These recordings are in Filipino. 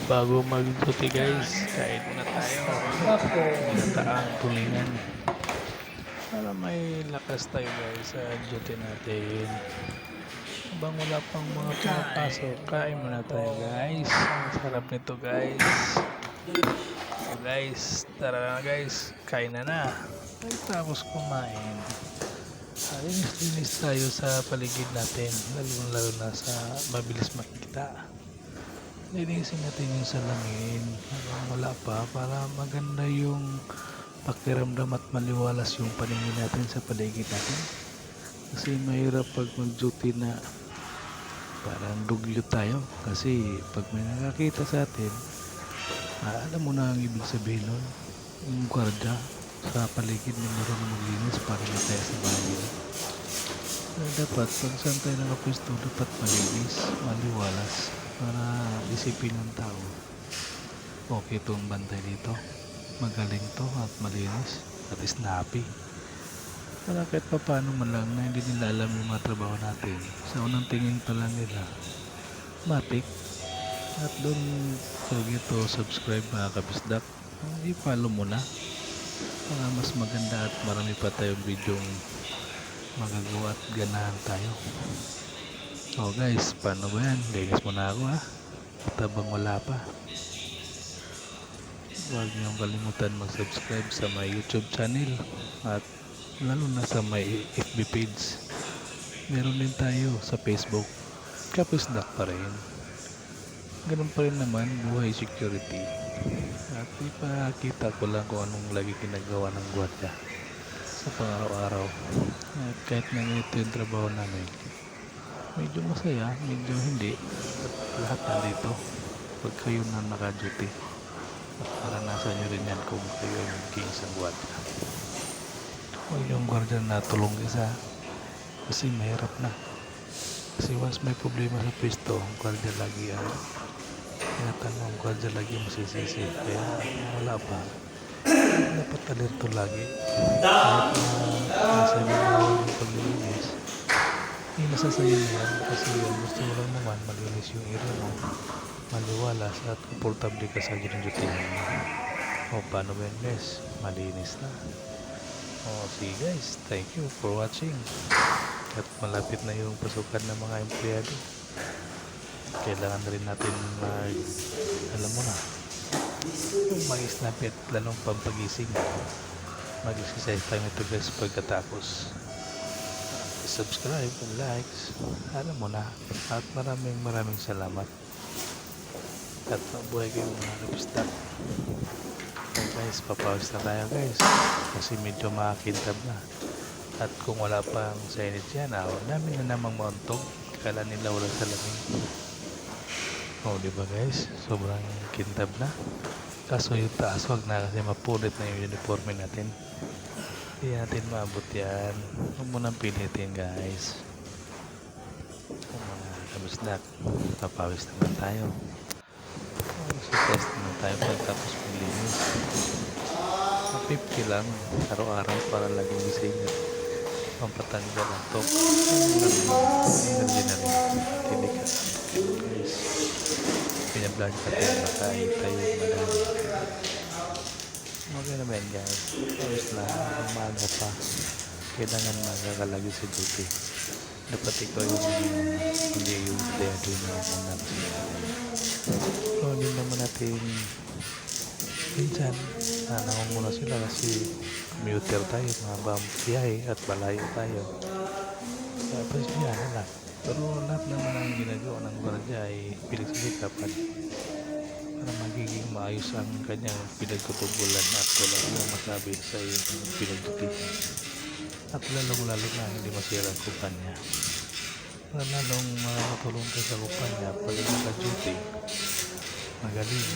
Bago mag-duty guys, kain muna tayo. Nako. Ginataang tulingan. Para may lakas tayo guys sa duty natin. Habang wala pang mga pumapasok, kain muna tayo guys. Ang sarap nito guys. So guys, tara na guys. Kain na. Tapos kumain. Linis tayo sa paligid natin. Lalo na sa mabilis makikita. Linisin natin yung salamin habang wala pa para maganda yung pakiramdam at maliwalas yung paningin natin sa paligid natin. Kasi mahirap pag mag-duty na parang dugyo tayo. Kasi pag may nakakita sa atin, alam mo na ang ibig sabihin nun. Yung gwardiya sa paligid na marunong maglinis para na tayo sa bahay. Dapat pag saan tayo nakapwesto, dapat malinis, maliwalas para isipin ng tao. Okay itong bantay dito. Magaling to at malinis at snappy. Para kahit pa paano man lang na hindi nila alam yung mga trabaho natin. Sa unang tingin pa lang nila, matik. At doon to subscribe mga kabisdak. I-follow mo na. Para mas maganda at marami pa tayong videong magagawa at ganahan tayo. Oh guys, paano ba yan? Linis muna ako ha. At habang wala pa, huwag niyong kalimutan mag-subscribe sa my YouTube channel at lalo na sa my FB page. Meron din tayo sa Facebook. Kapisdak pa rin. Ganun pa rin naman buhay security. At ipakita ko lang kung anong lagi ginagawa ng gwardiya sa pang-araw-araw. At kahit na ito yung trabaho namin, medyo masaya, medyo hindi. At lahat nandito pag kayo na naka-duty. At maranasan nyo rin yan kung kayo ay maging isang gwardiya. O yung gwardiya na tulong isa kasi mahirap na. Kasi once may problema sa pwesto, ang gwardiya lagi ang tinatanong, ang gwardiya lagi masisisi. Kaya wala pa, dapat alerto lagi. Kahit na nasa ginawa yung paglilinis, nasasaya na yan kasi yung gusto mo lang naman malinis yung area mo, maliwalas at komportable ka sa duty mo. O paano ba yun guys? Malinis na. O see guys, thank you for watching. At malapit na yung pasukan ng mga empleyado. Kailangan rin natin alam mo na, mag-snappy at lalong pampagising. Mag-exercise tayo nito guys pagkatapos. Subscribe and likes, alam mo na. At maraming salamat. At mabuhay kayong mga kapistak. Okay guys, papawis na tayo guys kasi medyo makakintab na. At kung wala pang signage yan, dami na namang mauntog. Kala nila wala salamin. Diba guys, sobrang kintab na. Kaso yung taas wag na kasi mapulit na yung uniforme natin. Hindi natin maabot yan. Huwag mo nang pilitin guys. Mga kabisdak, papawis naman tayo. Test naman tayo pagtapos maglinis. 50 lang araw-araw para laging gising at pampatanggal ang top. Energy na rin. Hindi ka guys. Pinablog natin makain tayo madami. Okay naman guys. Ayos lang. Umaga pa. Kailangan magakalagi sa duty. Dapat ikaw yung hindi yung dedo na muna. So hindi naman natin minsan nangunguna sila kasi commuter tayo, mga biyahe at balayo tayo. Kaya pasyahan na lang. Pero lahat naman ang ginagawa ng gwardiya ay pinagsisikapan para magiging maayos ang kanyang pinagtutubulan at wala nang masabi sa iyong pinagtutihan. At lalong-lalo na hindi masira ang kumpanya. Para lalong matulong ka sa kumpanya pag naka-duty, magaling.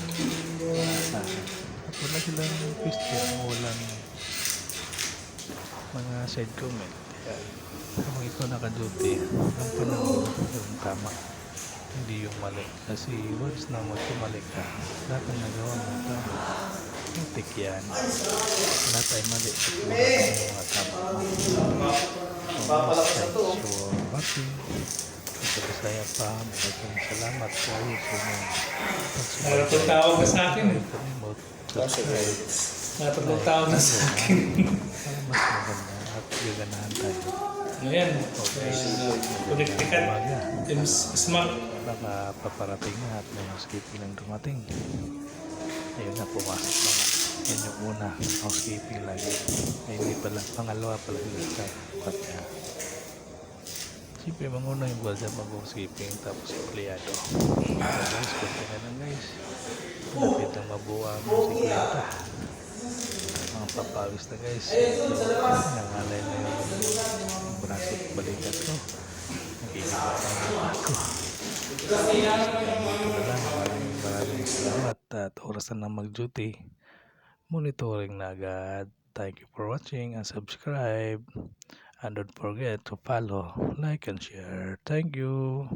At wala silang question, walang mga side comment. Kaya kung ikaw naka-duty, ang panahon yung tama, hindi yung mali. Kasi once na magkumali ka, lahat ng nagawa mo ito, putik yan. Lahat ay mali. Wala yung mga tama mo. So, thanks for watching. Sa Bisaya pa, maraming salamat kayo sa inyong Natatlong pagsubaybay. tawag na sa akin eh. Kalimot, subscribe, Natatlong like, tawag na sa follow akin. para mas maganda at gaganahan tayo. Ayan. Kulik-tikat. Umaga. James Smack. Baka paparating na at may housekeeping lang dumating. Ayun na, pumasok na nga. Yan yung una, housekeeping lagi. Ay, hindi pala, pangalawa pala yung bukat niya. Siyempre, manguna yung buwan dyan mag-housekeeping tapos empleyado. So guys, kunti na lang guys. Lapit na mabuo ang 50. Mga papawis na guys. Nangalay na yung braso at balikat ko. Nagigilap ang mata ko. Maraming salamat at oras na mag-duty. Monitoring na agad. Thank you for watching and subscribe. And don't forget to follow, like, and share. Thank you.